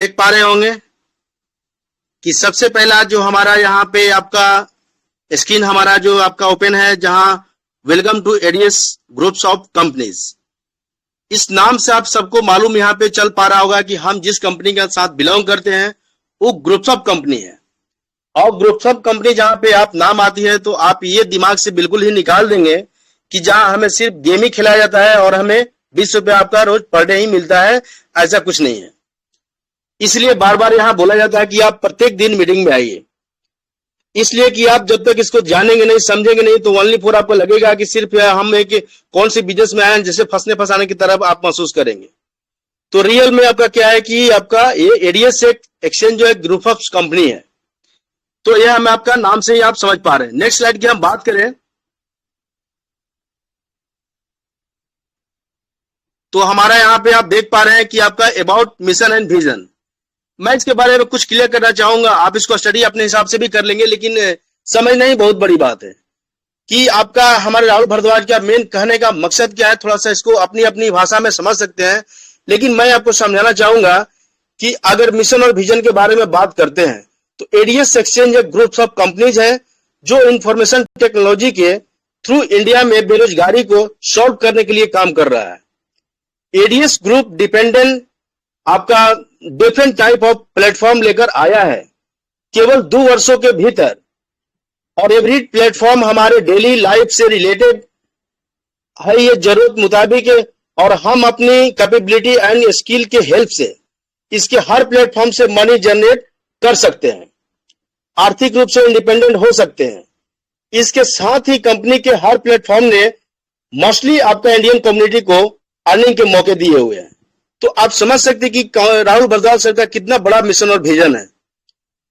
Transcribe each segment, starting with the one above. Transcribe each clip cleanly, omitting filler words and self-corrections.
देख पा रहे होंगे कि सबसे पहला जो हमारा यहाँ पे आपका स्क्रीन हमारा जो आपका ओपन है, जहां welcome to ADS groups of companies. इस नाम से आप सबको मालूम यहाँ पे चल पा रहा होगा कि हम जिस कंपनी के साथ बिलोंग करते हैं वो ग्रुप्स ऑफ कंपनी है। और ग्रुप्स ऑफ कंपनी जहां पे आप नाम आती है तो आप ये दिमाग से बिल्कुल ही निकाल देंगे कि जहां हमें सिर्फ गेम ही खिलाया जाता है और हमें 20 रुपये आपका रोज पर डे ही मिलता है, ऐसा कुछ नहीं है। इसलिए बार बार यहां बोला जाता है कि आप प्रत्येक दिन मीटिंग में आइए, इसलिए कि आप जब तक इसको जानेंगे नहीं, समझेंगे नहीं, तो ओनली फॉर आपको लगेगा कि सिर्फ हम एक कौन सी बिजनेस में आए हैं, जैसे फंसने फंसाने की तरफ आप महसूस करेंगे। तो रियल में आपका क्या है कि आपका ये एडीएस एक्सचेंज जो है ग्रुप ऑफ कंपनी है। तो यह हमें आपका नाम से ही आप समझ पा रहे हैं। नेक्स्ट स्लाइड की हम बात करें तो हमारा यहाँ पे आप देख पा रहे हैं कि आपका अबाउट मिशन एंड विजन। मैं इसके बारे में कुछ क्लियर करना चाहूंगा, आप इसको स्टडी अपने हिसाब से भी कर लेंगे, लेकिन समझना ही बहुत बड़ी बात है कि आपका हमारे राहुल भारद्वाज का मेन कहने का मकसद क्या है। थोड़ा सा इसको अपनी अपनी भाषा में समझ सकते हैं, लेकिन मैं आपको समझाना चाहूंगा कि अगर मिशन और विजन के बारे में बात करते हैं तो एडीएस एक्सचेंज एक ग्रुप्स ऑफ कंपनीज है जो इंफॉर्मेशन टेक्नोलॉजी के थ्रू इंडिया में बेरोजगारी को सॉल्व करने के लिए काम कर रहा है। एडीएस ग्रुप डिपेंडेंट आपका डिफरेंट टाइप ऑफ प्लेटफॉर्म लेकर आया है केवल 2 वर्षों के भीतर, और एवरी प्लेटफॉर्म हमारे डेली लाइफ से रिलेटेड है, ये जरूरत मुताबिक है, और हम अपनी कैपेबिलिटी एंड स्किल के हेल्प से इसके हर प्लेटफॉर्म से मनी जनरेट कर सकते हैं, आर्थिक रूप से इंडिपेंडेंट हो सकते हैं। इसके साथ ही कंपनी के हर प्लेटफॉर्म ने मोस्टली आपका इंडियन कम्युनिटी को अर्निंग के मौके दिए हुए हैं। तो आप समझ सकते हैं कि राहुल भारद्वाज सर का कितना बड़ा मिशन और विजन है।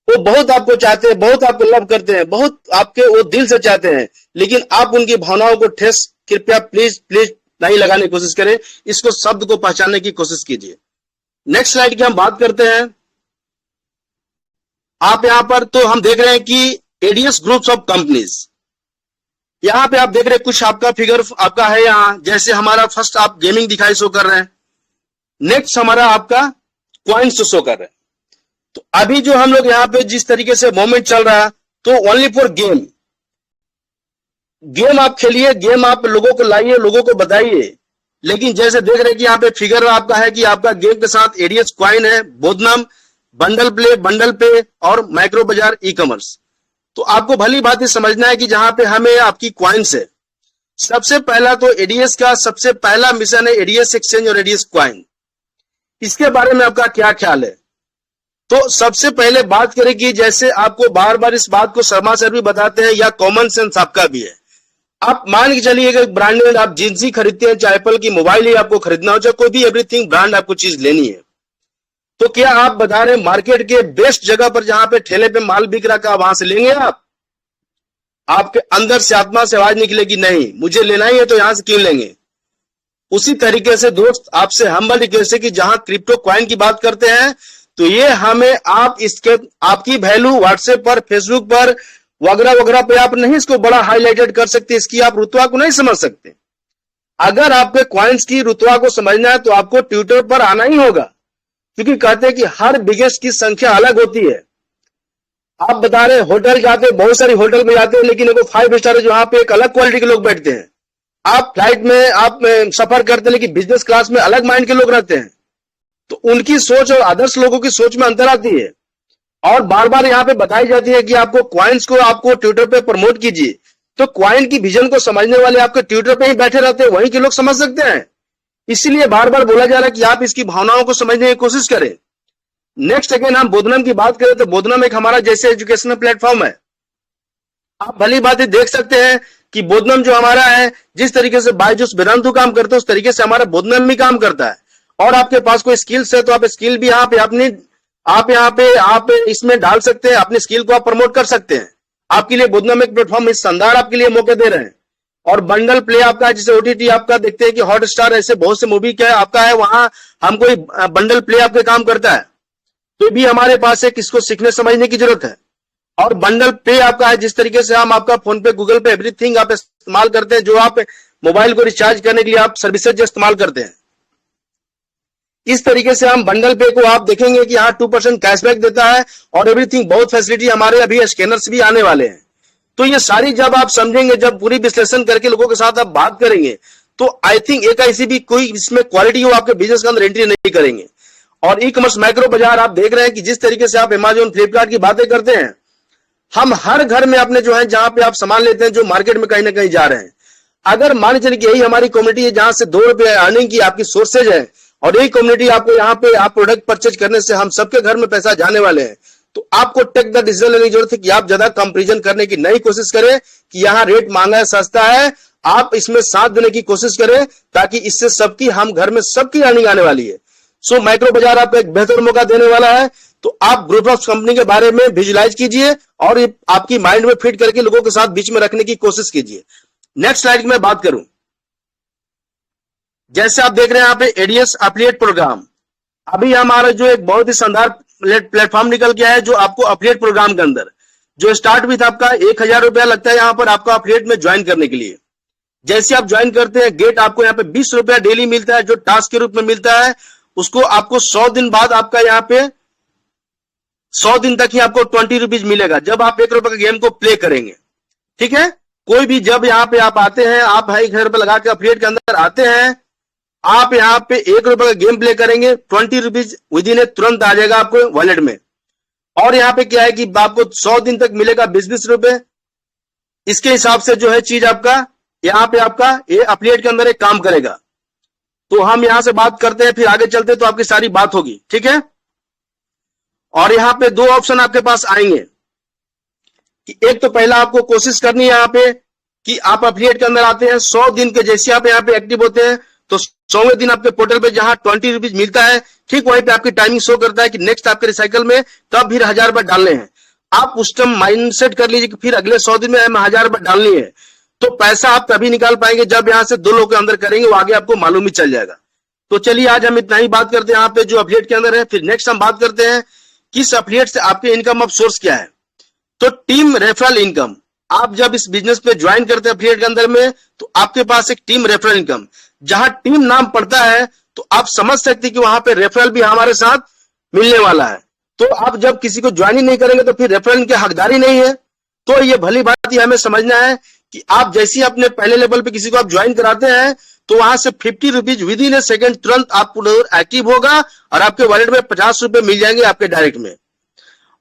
वो बहुत आपको चाहते हैं, बहुत आपको लव करते हैं, बहुत आपके वो दिल से चाहते हैं, लेकिन आप उनकी भावनाओं को ठेस कृपया प्लीज प्लीज नहीं लगाने की कोशिश करें, इसको शब्द को पहचानने की कोशिश कीजिए। नेक्स्ट स्लाइड की हम बात करते हैं। आप यहां पर तो हम देख रहे हैं कि एडीएस ग्रुप्स ऑफ कंपनीज, यहां पे आप देख रहे हैं कुछ आपका फिगर आपका है यहां, जैसे हमारा फर्स्ट आप गेमिंग दिखाई शो कर रहे हैं, नेक्स्ट हमारा आपका क्वाइंस शो कर रहे हैं। तो अभी जो हम लोग यहाँ पे जिस तरीके से मूवमेंट चल रहा है तो ओनली फॉर गेम, गेम आप खेलिए, गेम आप लोगों को लाइए, लोगों को बताइए। लेकिन जैसे देख रहे हैं कि यहाँ पे फिगर आपका है कि आपका गेम के साथ एडीएस क्वाइन है, बोधनम, बंडल पे और माइक्रो बाजार ई कॉमर्स। तो आपको भली बात समझना है कि जहां पे हमें आपकी क्वाइंस है, सबसे पहला तो एडीएस का सबसे पहला मिशन है एडीएस एक्सचेंज और एडीएस क्वाइन। इसके बारे में आपका क्या ख्याल है? तो सबसे पहले बात करें कि जैसे आपको बार बार इस बात को शर्मा सर भी बताते हैं या कॉमन सेंस आपका भी है, आप मान के चलिए कि ब्रांडेड आप जींस ही खरीदते हैं, चाहे एप्पल की मोबाइल ही आपको खरीदना हो, चाहे कोई भी एवरीथिंग ब्रांड आपको चीज लेनी है, तो क्या आप बता रहे मार्केट के बेस्ट जगह पर जहां पे ठेले पे माल बिक रहा का वहां से लेंगे? आपके अंदर से आत्मा से आवाज निकलेगी नहीं मुझे लेना ही है तो यहां से क्यों लेंगे। उसी तरीके से दोस्त आपसे हम्बल रिक्वेस्ट है कि जहां क्रिप्टो क्वाइन की बात करते हैं तो ये हमें आप इसके आपकी वैल्यू व्हाट्सएप पर, फेसबुक पर वगैरह वगैरह पे आप नहीं इसको बड़ा हाईलाइटेड कर सकते, इसकी आप रुतबा को नहीं समझ सकते। अगर आपके क्वाइंस की रुतबा को समझना है तो आपको ट्विटर पर आना ही होगा, क्योंकि कहते हैं कि हर बिगेस्ट की संख्या अलग होती है। आप बता रहे होटल जाते, बहुत सारी होटल में जाते हैं, लेकिन एगो 5 स्टार है जहां पे एक अलग क्वालिटी के लोग बैठते हैं। आप फ्लाइट में आप सफर करते हैं, लेकिन बिजनेस क्लास में अलग माइंड के लोग रहते हैं। तो उनकी सोच और आदर्श लोगों की सोच में अंतर आती है। और बार बार यहाँ पे बताई जाती है कि आपको क्वाइंस को आपको ट्विटर पे प्रमोट कीजिए, तो क्वाइन की विजन को समझने वाले आपके ट्विटर पे ही बैठे रहते हैं, वहीं के लोग समझ सकते हैं। इसलिए बार बार बोला जा रहा है कि आप इसकी भावनाओं को समझने की कोशिश करें। नेक्स्ट अगेन हम बोधनम की बात करें तो बोधनम एक हमारा जैसे एजुकेशनल प्लेटफॉर्म है। आप भली बात देख सकते हैं कि बोधनम जो हमारा है, जिस तरीके से बायजूस वेदांतु काम करते हैं उस तरीके से हमारा बोधनम भी काम करता है। और आपके पास कोई स्किल्स है तो आप स्किल भी यहाँ पे आप इसमें डाल सकते हैं, अपनी स्किल को आप प्रमोट कर सकते हैं। आपके लिए बोधनम एक प्लेटफॉर्म इस शानदार आपके लिए मौके दे रहे हैं। और बंडल प्ले आपका जिसे ओटीटी आपका देखते हैं कि हॉट स्टार ऐसे बहुत से मूवी क्या आपका है, वहां हम कोई बंडल प्ले आपके काम करता है, तो भी हमारे पास है किसको सीखने समझने की जरूरत है। और बंडल पे आपका है जिस तरीके से हम आपका फोन पे, गूगल पे एवरीथिंग आप इस्तेमाल करते हैं, जो आप मोबाइल को रिचार्ज करने के लिए आप सर्विसेज जो इस्तेमाल करते हैं। इस तरीके से हम बंडल पे को आप देखेंगे कि यहाँ 2% कैशबैक देता है और एवरीथिंग, बहुत फैसिलिटी, हमारे अभी स्कैनर्स भी आने वाले हैं। तो ये सारी जब आप समझेंगे, जब पूरी विश्लेषण करके लोगों के साथ आप बात करेंगे, तो आई थिंक एक ऐसी भी कोई इसमें क्वालिटी हो आपके बिजनेस के अंदर एंट्री नहीं करेंगे। और ई कॉमर्स माइक्रो बाजार आप देख रहे हैं कि जिस तरीके से आप अमेजोन फ्लिपकार्ट की बातें करते हैं, हम हर घर में अपने जो है जहां पे आप सामान लेते हैं, जो मार्केट में कहीं ना कहीं जा रहे हैं, अगर मान चलिए कि यही हमारी कम्युनिटी है जहां से 2 रुपए अर्निंग की आपकी सोर्सेज है और यही कम्युनिटी आपको यहाँ पे आप प्रोडक्ट परचेज करने से हम सबके घर में पैसा जाने वाले हैं, तो आपको टेक द डिसीजन लेने की जरूरत है कि आप ज्यादा कंपैरिजन करने की नहीं कोशिश करें कि यहाँ रेट महंगा है सस्ता है, आप इसमें साथ देने की कोशिश करें ताकि इससे सबकी, हम घर में सबकी अर्निंग आने वाली है। सो माइक्रो बाजार आपको एक बेहतर मौका देने वाला है। तो आप ग्रुप ऑफ कंपनी के बारे में विजुलाइज कीजिए और आपकी माइंड में फिट करके लोगों के साथ बीच में रखने की कोशिश कीजिए। नेक्स्ट स्लाइड की मैं बात करूं, जैसे आप देख रहे हैं यहाँ पे एडीएस एफिलिएट प्रोग्राम, अभी हमारा जो एक बहुत ही शानदार प्लेटफॉर्म निकल गया है, जो आपको एफिलिएट प्रोग्राम के अंदर जो स्टार्ट भी था आपका 1000 रुपया लगता है यहाँ पर आपको एफिलिएट में ज्वाइन करने के लिए। जैसे आप ज्वाइन करते हैं, गेट आपको यहाँ पे 20 रुपया डेली मिलता है, जो टास्क के रूप में मिलता है। उसको आपको 100 दिन बाद आपका यहाँ पे 100 दिन तक ही आपको 20 रुपीज मिलेगा जब आप 1 रुपए के गेम को प्ले करेंगे। ठीक है, कोई भी जब यहाँ पे आप आते हैं, आप भाई 1 रुपए लगा के एफिलिएट के अंदर आते हैं, आप यहाँ पे 1 रुपए का गेम प्ले करेंगे, 20 रुपीज विद इन तुरंत आ जाएगा आपको वॉलेट में। और यहाँ पे क्या है कि आपको 100 दिन तक मिलेगा 20-20 रुपए। इसके हिसाब से जो है चीज आपका यहाँ पे आपका ये एफिलिएट के अंदर एक काम करेगा। तो हम यहां से बात करते हैं, फिर आगे चलते हैं तो आपकी सारी बात होगी। ठीक है, और यहाँ पे 2 ऑप्शन आपके पास आएंगे कि एक तो पहला आपको कोशिश करनी है यहाँ पे कि आप एफिलिएट के अंदर आते हैं, 100 दिन के जैसे आप यहाँ पे एक्टिव होते हैं तो 100वें दिन आपके पोर्टल पे जहां 20 रुपीज मिलता है, ठीक वहीं पे आपकी टाइमिंग शो करता है कि नेक्स्ट आपके रिसाइकल में तब फिर 1000 रुपए डालने हैं। आप उस टाइम माइंड सेट कर लीजिए कि फिर अगले 100 दिन में 1000 रुपए डालनी है। तो पैसा आप तभी निकाल पाएंगे जब यहां से 2 लोग के अंदर करेंगे, वो आगे आपको मालूम ही चल जाएगा। तो चलिए आज हम इतना ही बात करते हैं यहाँ पे जो एफिलिएट के अंदर है। फिर नेक्स्ट हम बात करते हैं किस एफिलिएट से आपके इनकम ऑफ सोर्स क्या है। तो टीम रेफरल इनकम, आप जब इस बिजनेस पे ज्वाइन करते हैं एफिलिएट के अंदर में, तो आपके पास एक टीम रेफरल इनकम, जहां टीम नाम पड़ता है तो आप समझ सकते हैं कि वहां पे रेफरल भी हमारे साथ मिलने वाला है। तो आप जब किसी को ज्वाइन ही नहीं करेंगे तो फिर रेफरल की हकदारी नहीं है। तो ये भली बात ही हमें समझना है कि आप जैसे ही अपने पहले लेवल पे किसी को आप ज्वाइन कराते हैं तो वहां से 50 rupees with in A second तुरंत आप एक्टिव होगा और आपके वॉलेट में 50 रुपए मिल जाएंगे आपके डायरेक्ट में।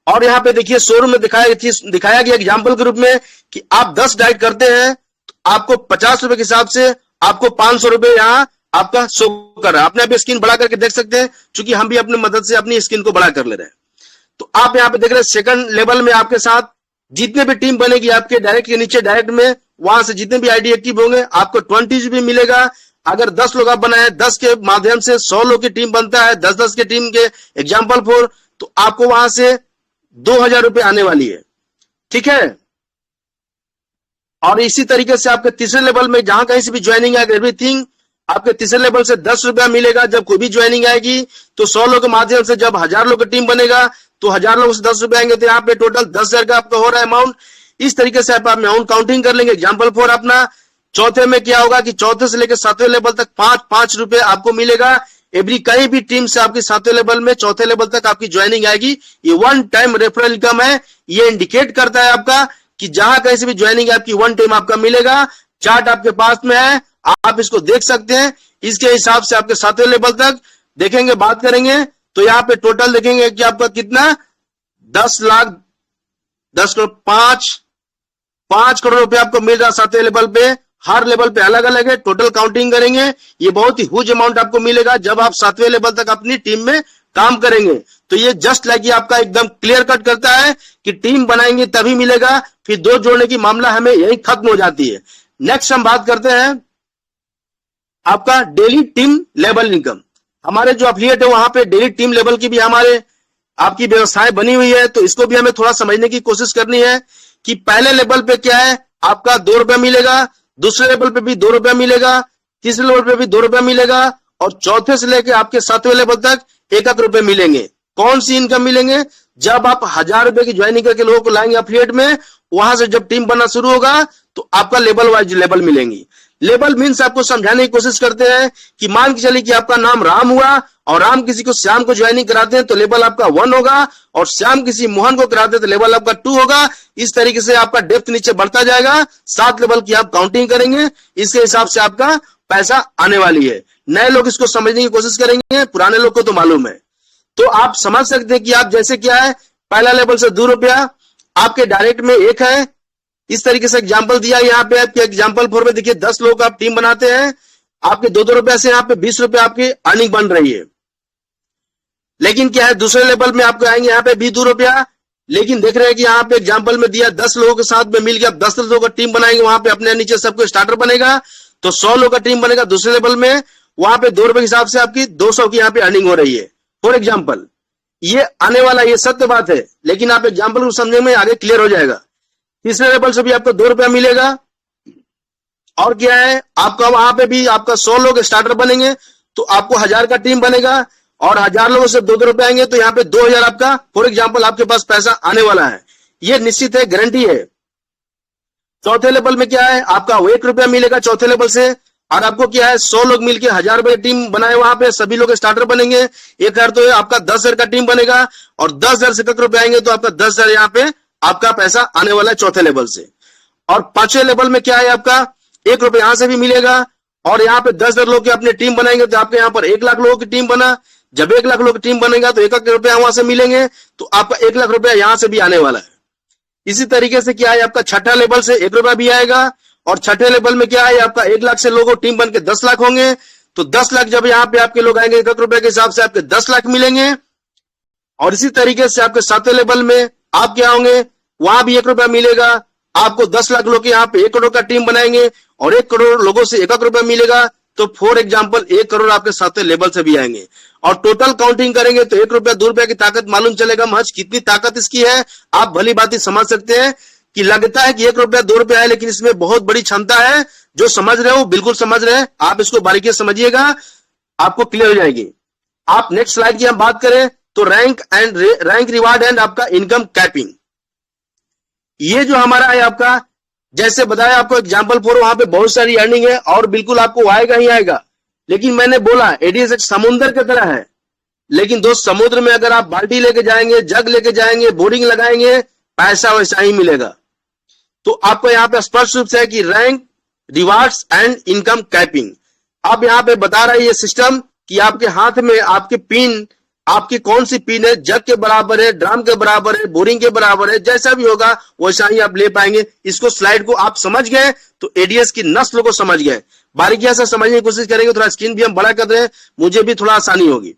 और यहाँ पे देखिए शोरूम में दिखाया गया एग्जाम्पल के रूप में कि आप 10 डाइट करते हैं तो आपको 50 रुपए के हिसाब से आपको 500 रुपए यहाँ आपका शो कर रहा है। अपने आप स्क्रीन बड़ा करके देख सकते हैं, क्योंकि हम भी अपनी मदद से अपनी स्क्रीन को बड़ा कर ले रहे हैं। तो आप यहाँ पे देख रहे हैं सेकंड लेवल में आपके साथ जितने भी टीम बनेगी आपके डायरेक्ट के नीचे डायरेक्ट में, वहां से जितने भी आईडी एक्टिव होंगे आपको 20 रुपए मिलेगा। अगर 10 लोग आप बनाए, 10 के माध्यम से 100 लोग की टीम बनता है, 10-10 के टीम के एग्जाम्पल 4, तो आपको वहां से 2000 रुपए आने वाली है। ठीक है, और इसी तरीके से आपके तीसरे लेवल में जहां कहीं से भी ज्वाइनिंग आएगी एवरीथिंग, आपके तीसरे लेवल से 10 रुपया मिलेगा जब कोई भी ज्वाइनिंग आएगी। तो 100 लोग के माध्यम से जब 1000 लोग की टीम बनेगा तो 1000 लोगों से 10 रुपए आएंगे, तो यहाँ पे टोटल 10,000 का आपका हो रहा है अमाउंट। इस तरीके से आप अमाउंट काउंटिंग कर लेंगे। एग्जाम्पल 4 अपना चौथे में क्या होगा कि चौथे से लेकर 7वें लेवल तक 5-5 रुपए आपको मिलेगा एवरी, कहीं भी टीम से आपकी 7वें लेवल में चौथे लेवल तक आपकी ज्वाइनिंग आएगी। ये 1 टाइम रेफरल इनकम है। ये इंडिकेट करता है आपका कि जहां कहीं से भी ज्वाइनिंग आपकी 1 टाइम आपका मिलेगा। चार्ट आपके पास में है, आप इसको देख सकते हैं। इसके हिसाब से आपके 7वें लेवल तक देखेंगे, बात करेंगे तो यहाँ पे टोटल देखेंगे कि आपका कितना 10 लाख 10 करोड़ 5 करोड़ रुपए आपको मिल रहा 7वें लेवल पे। हर लेवल पे अलग अलग है, टोटल काउंटिंग करेंगे ये बहुत ही ह्यूज अमाउंट आपको मिलेगा जब आप 7वें लेवल तक अपनी टीम में काम करेंगे। तो ये जस्ट लाइक ये आपका एकदम क्लियर कट करता है कि टीम बनाएंगे तभी मिलेगा, फिर 2 जोड़ने की मामला हमें यही खत्म हो जाती है। नेक्स्ट हम बात करते हैं आपका डेली टीम लेवल इनकम। हमारे जो एफिलिएट है वहां पे डेली टीम लेवल की भी हमारे आपकी व्यवस्थाएं बनी हुई है, तो इसको भी हमें थोड़ा समझने की कोशिश करनी है कि पहले लेवल पे क्या है, आपका 2 रुपया मिलेगा, दूसरे लेवल पे भी 2 रुपया मिलेगा, तीसरे लेवल पे भी 2 रुपया मिलेगा, और चौथे से लेकर आपके 7वें लेवल तक 1 रुपए मिलेंगे। कौन सी इनकम मिलेंगे? जब आप 1000 रुपए की ज्वाइनिंग करके लोगों को लाएंगे एफिलिएट में, वहां से जब टीम बनना शुरू होगा तो आपका लेवल वाइज लेवल मिलेंगी। लेबल मीन्स आपको समझाने की कोशिश करते हैं कि मान के चलिए कि आपका नाम राम हुआ और राम किसी को श्याम को ज्वाइनिंग कराते हैं तो लेबल आपका 1 होगा, और श्याम किसी मोहन को कराते हैं तो लेबल आपका 2 होगा। इस तरीके से आपका डेप्थ नीचे बढ़ता जाएगा। 7 लेवल की आप काउंटिंग करेंगे, इसके हिसाब से आपका पैसा आने वाली है। नए लोग इसको समझने की कोशिश करेंगे, पुराने लोग को तो मालूम है। तो आप समझ सकते हैं कि आप जैसे क्या है, पहला लेवल से 2 रुपया आपके डायरेक्ट में 1 है। इस तरीके से एग्जांपल दिया यहाँ पे आपके एग्जांपल 4 में देखिए 10 लोग आप टीम बनाते हैं, आपके 2-2 रुपए से यहाँ पे 20 रुपए आपकी अर्निंग बन रही है। लेकिन क्या है, दूसरे लेवल में आपको आएंगे यहाँ पे भी 2 रुपया, लेकिन देख रहे हैं कि यहाँ पे एग्जांपल में दिया 10 लोगों के साथ में मिलकर आप 10 लोगों का टीम बनाएंगे, वहां पे अपने नीचे सबको स्टार्टर बनेगा तो 100 लोगों का टीम बनेगा दूसरे लेवल में, वहां पे 2 रुपए के हिसाब से आपकी 200 की यहाँ पे अर्निंग हो रही है। फॉर एग्जाम्पल ये आने वाला, ये सत्य बात है, लेकिन आप एग्जाम्पल को समझने में आगे क्लियर हो जाएगा। तीसरे लेवल से भी आपको 2 रुपया मिलेगा, और क्या है आपका वहां पे भी आपका 100 लोग स्टार्टर बनेंगे तो आपको 1000 का टीम बनेगा, और 1000 लोगों से 2-2 रुपए आएंगे तो यहाँ पे 2000 आपका फॉर एग्जाम्पल आपके पास पैसा आने वाला है। ये निश्चित है, गारंटी है। चौथे लेवल में क्या है, आपका 1 रुपया मिलेगा चौथे लेवल से, और आपको क्या है 100 लोग मिलकर 1000 रुपए टीम बनाए, वहां पे सभी लोग स्टार्टर बनेंगे। एक हजार तो आपका 10,000 का टीम बनेगा, और 10,000 से तक रुपए आएंगे तो आपका 10,000 यहाँ पे आपका पैसा आने वाला है चौथे लेवल से। और पांचवें लेवल में क्या है, आपका 1 रुपए यहां से भी मिलेगा, और यहाँ पे 10,000 लोग की अपने टीम बनाएंगे तो आपके यहाँ पर 1 लाख लोगों की टीम बना। जब 1 लाख लोगों की टीम बनेगा तो 1 रुपया वहां से मिलेंगे, तो आपका 1 लाख रुपया यहां से भी आने वाला है। इसी तरीके से क्या है, आपका छठा लेवल से 1 रुपया भी आएगा, और छठे लेवल में क्या है, आपका 1 लाख से लोगों टीम बन के 10 लाख होंगे, तो 10 लाख जब यहाँ पे आपके लोग आएंगे 1 रुपए के हिसाब से आपके 10 लाख मिलेंगे। और इसी तरीके से आपके 7वें लेवल में आप क्या होंगे, वहां भी 1 रुपया मिलेगा, आपको 10 लाख लोग यहाँ पे 1 करोड़ का टीम बनाएंगे, और 1 करोड़ लोगों से 1 रुपया मिलेगा, तो फॉर एग्जाम्पल 1 करोड़ आपके 7वें लेवल से भी आएंगे। और टोटल काउंटिंग करेंगे तो 1 रुपया 2 रुपया की ताकत मालूम चलेगा, महज कितनी ताकत इसकी है आप भली बात समझ सकते हैं। कि लगता है कि 1 रुपया 2 रुपया है, लेकिन इसमें बहुत बड़ी क्षमता है। जो समझ रहे हो बिल्कुल समझ रहे हैं, आप इसको बारीकी से समझिएगा, आपको क्लियर हो जाएगी। आप नेक्स्ट स्लाइड की हम बात करें तो रैंक रिवार्ड एंड आपका इनकम कैपिंग, ये जो हमारा है आपका, जैसे बताया आपको एग्जाम्पल 4, वहां पे बहुत सारी अर्निंग है और बिल्कुल आपको आएगा ही आएगा। लेकिन मैंने बोला एडीएस एक समुद्र की तरह है, लेकिन दोस्त समुद्र में अगर आप बाल्टी लेके जाएंगे, जग लेके जाएंगे, बोरिंग लगाएंगे, पैसा वैसा ही मिलेगा। तो आपको यहाँ पे स्पष्ट रूप से है कि rank rewards and income capping. अब यहाँ पे बता रहा है ये सिस्टम कि आपके हाथ में आपकी पिन, आपकी कौन सी पिन है, जग के बराबर है, ड्रम के बराबर है, बोरिंग के बराबर है, जैसा भी होगा वैसा ही आप ले पाएंगे। इसको स्लाइड को आप समझ गए तो एडीएस की नस्ल को समझ गए। बारीकियां से समझने की कोशिश करेंगे, थोड़ा स्क्रीन भी हम बड़ा कर रहे हैं, मुझे भी थोड़ा आसानी होगी।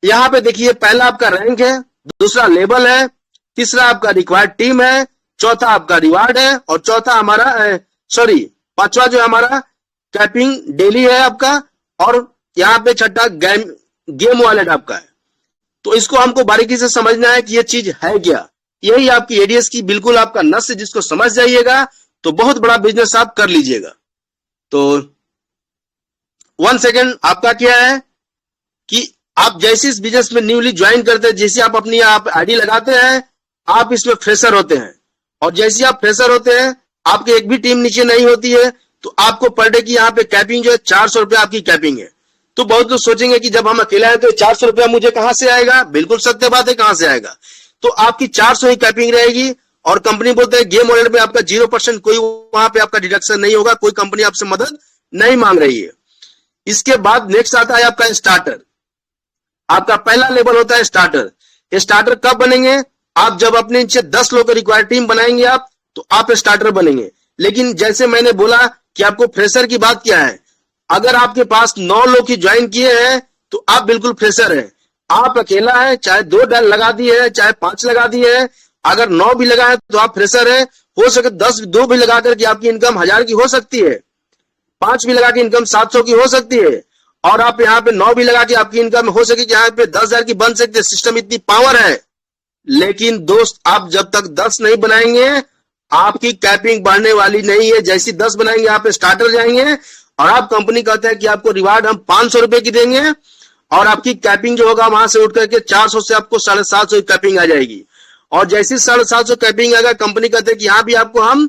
यहाँ पे देखिए, पहला आपका रैंक है, दूसरा लेवल है, तीसरा आपका रिक्वायर्ड टीम है, चौथा आपका रिवार्ड है, और चौथा हमारा पांचवा जो हमारा कैपिंग डेली है आपका, और यहाँ पे छठा गेम वॉलेट आपका है। तो इसको हमको बारीकी से समझना है कि ये चीज है क्या। यही आपकी एडीएस की बिल्कुल आपका नस, जिसको समझ जाइएगा तो बहुत बड़ा बिजनेस आप कर लीजिएगा। तो 1 सेकेंड, आपका क्या है कि आप जैसे इस बिजनेस में न्यूली ज्वाइन करते हैं, जैसे आप अपनी आईडी लगाते हैं, आप इसमें फ्रेशर होते हैं, और जैसे आप फ्रेशर होते हैं, आपकी एक भी टीम नीचे नहीं होती है, तो आपको पर डे की यहाँ पे कैपिंग जो है 400 रुपया आपकी कैपिंग है। तो बहुत लोग सोचेंगे कि जब हम अकेला है तो 400 रुपया मुझे कहां से आएगा। बिल्कुल सत्य बात है, कहां से आएगा। तो आपकी 400 ही कैपिंग रहेगी, और कंपनी बोलते हैं गेम वॉलेट में आपका 0% कोई वहां पे आपका डिडक्शन नहीं होगा, कोई कंपनी आपसे मदद नहीं मांग रही है। इसके बाद नेक्स्ट आता है आपका स्टार्टर। आपका पहला लेवल होता है स्टार्टर। स्टार्टर कब बनेंगे, आप जब अपने नीचे 10 लोग का रिक्वायर्ड टीम बनाएंगे आप, तो आप स्टार्टर बनेंगे। लेकिन जैसे मैंने बोला कि आपको फ्रेशर की बात क्या है, अगर आपके पास 9 लोग ही ज्वाइन किए हैं तो आप बिल्कुल फ्रेशर हैं। आप अकेला है, चाहे 2 लगा दिए है, चाहे 5 लगा दिए है, अगर 9 भी लगाए तो आप फ्रेशर है। हो सके 2 भी लगा करके आपकी इनकम 1000 की हो सकती है, 5 भी लगा के इनकम 700 की हो सकती है, और आप यहाँ पे 9 भी लगा के आपकी इनकम हो सके कि यहाँ पे 10,000 की बन सकती है। सिस्टम इतनी पावर है। लेकिन दोस्त, आप जब तक 10 नहीं बनाएंगे, आपकी कैपिंग बढ़ने वाली नहीं है। जैसी 10 बनाएंगे आप स्टार्टर जाएंगे, और आप कंपनी कहते हैं कि आपको रिवार्ड हम 500 रुपए की देंगे, और आपकी कैपिंग जो होगा वहां से उठ करके 400 से आपको 750 की कैपिंग आ जाएगी। और जैसी 750 कैपिंग आएगा, कंपनी कहते हैं कि यहाँ भी आपको हम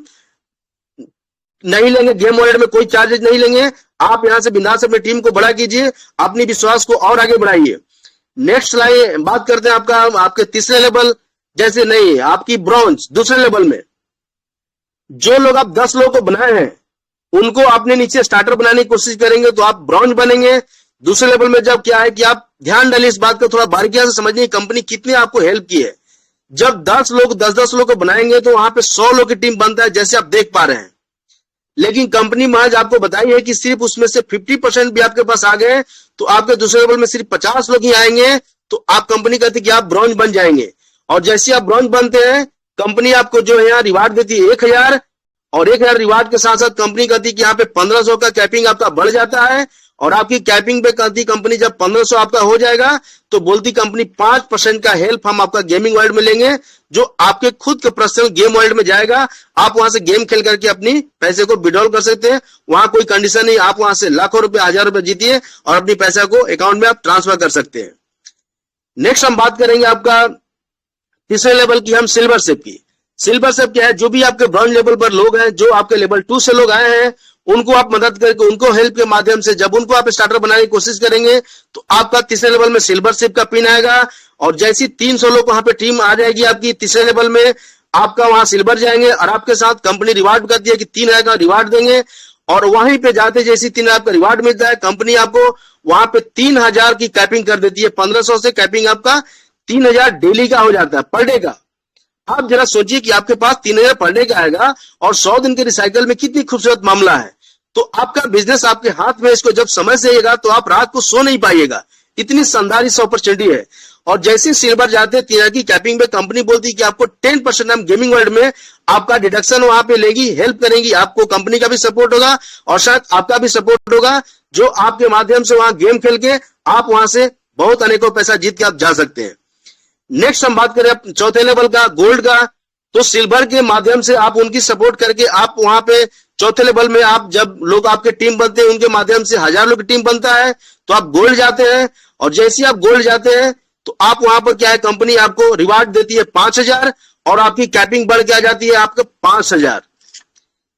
नहीं लेंगे, गेम वॉलेट में कोई चार्जेस नहीं लेंगे। आप यहां से बिंदास अपनी टीम को बड़ा कीजिए, अपनी विश्वास को और आगे बढ़ाइए। नेक्स्ट लाइए, बात करते हैं आपके तीसरे लेवल, जैसे नहीं आपकी ब्रॉन्ज दूसरे लेवल में जो लोग आप 10 लोगों को बनाए हैं उनको अपने नीचे स्टार्टर बनाने की कोशिश करेंगे तो आप ब्रॉन्ज बनेंगे। दूसरे लेवल में जब क्या है कि आप ध्यान डालिए इस बात को, थोड़ा बारीकियां से समझिए कंपनी कितनी आपको हेल्प की है। जब 10 लोग 10-10 लोग को बनाएंगे तो वहां पे 100 लोग की टीम बनता है, जैसे आप देख पा रहे हैं। लेकिन कंपनी महज आपको बताई है कि सिर्फ उसमें से 50% भी आपके पास आ गए तो आपके दूसरे लेवल में सिर्फ 50 लोग ही आएंगे तो आप कंपनी कहती है कि आप ब्रॉन्ज बन जाएंगे। और जैसे आप ब्रॉन्ज बनते हैं कंपनी आपको जो है यहाँ रिवार्ड देती है 1000, और 1000 रिवार्ड के साथ साथ कंपनी कहती है कि यहाँ पे 1500 का कैपिंग आपका बढ़ जाता है। और आपकी कैपिंग पे कहती कंपनी जब 1500 आपका हो जाएगा तो बोलती कंपनी 5% का हेल्प हम आपका गेमिंग वर्ल्ड में लेंगे, जो आपके खुद के पर्सनल गेम वर्ल्ड में जाएगा। आप वहां से गेम खेल करके अपनी पैसे को विड्रॉल कर सकते हैं, वहां कोई कंडीशन नहीं, आप वहां से लाखों रुपए 1000 रुपए जीतिए और अपनी पैसा को अकाउंट में आप ट्रांसफर कर सकते हैं। नेक्स्ट हम बात करेंगे आपका तीसरे लेवल की, हम सिल्वर शेप की। सिल्वर शेप क्या है, जो भी आपके ब्रॉन्ज लेवल पर लोग हैं, जो आपके लेवल 2 से लोग आए हैं उनको आप मदद करके उनको हेल्प के माध्यम से जब उनको आप स्टार्टर बनाने की कोशिश करेंगे तो आपका तीसरे लेवल में सिल्वर शेप का पिन आएगा। और जैसी 300 लोग वहां पे टीम आ जाएगी आपकी तीसरे लेवल में, आपका वहां सिल्वर जाएंगे और आपके साथ कंपनी रिवार्ड करती है कि 3000 का रिवार्ड देंगे। और वहीं पे जाते जैसी 3000 का रिवार्ड मिलता है कंपनी आपको वहां पे 3000 की कैपिंग कर देती है। 1500 से कैपिंग आपका 3000 डेली का हो जाता है, पर डे का। आप जरा सोचिए कि आपके पास 3000 पर डे का आएगा और 100 दिन के रिसाइकल में कितनी खूबसूरत मामला है। तो आपका बिजनेस आपके हाथ में, इसको जब समझ से आएगा तो आप रात को सो नहीं पाइएगा, इतनी शानदार इस अपॉर्चुनिटी है। और जैसे सिल्वर जाते 3000 की कैपिंग पे कंपनी बोलती है कि आपको 10% हम गेमिंग वर्ल्ड में आपका डिडक्शन वहां पे लेगी, हेल्प करेंगी, आपको कंपनी का भी सपोर्ट होगा और शायद आपका भी सपोर्ट होगा, जो आपके माध्यम से वहां गेम खेल के आप वहां से बहुत अनेकों पैसा जीत के आप जा सकते हैं। नेक्स्ट हम बात करें चौथे लेवल का, गोल्ड का। तो सिल्वर के माध्यम से आप उनकी सपोर्ट करके आप वहां पे चौथे लेवल में आप जब लोग आपके टीम बनते हैं उनके माध्यम से 1000 लोग की टीम बनता है तो आप गोल्ड जाते हैं। और जैसे आप गोल्ड जाते हैं तो आप वहां पर क्या है, कंपनी आपको रिवार्ड देती है 5000 और आपकी कैपिंग बढ़ के आ जाती है आपको 5000।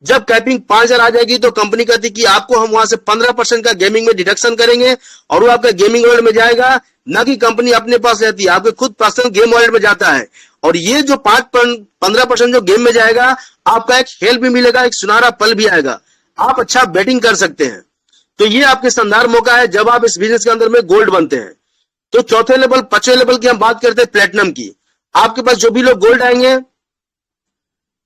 जब कैपिंग 5000 आ जाएगी तो कंपनी कहती है कि आपको हम वहां से 15% का गेमिंग में डिडक्शन करेंगे और वो आपका गेमिंग वर्ल्ड में जाएगा, ना कि कंपनी अपने पास रहती है, आपके खुद पर्सनल गेम वर्ल्ड में जाता है। और ये जो 15% जो गेम में जाएगा आपका एक हेल्प भी मिलेगा, एक सुनहरा पल भी आएगा, आप अच्छा बैटिंग कर सकते हैं। तो ये आपके शानदार मौका है जब आप इस बिजनेस के अंदर में गोल्ड बनते हैं। तो चौथे लेवल, पांचवें लेवल की हम बात करते हैं प्लेटिनम की। आपके पास जो भी लोग गोल्ड आएंगे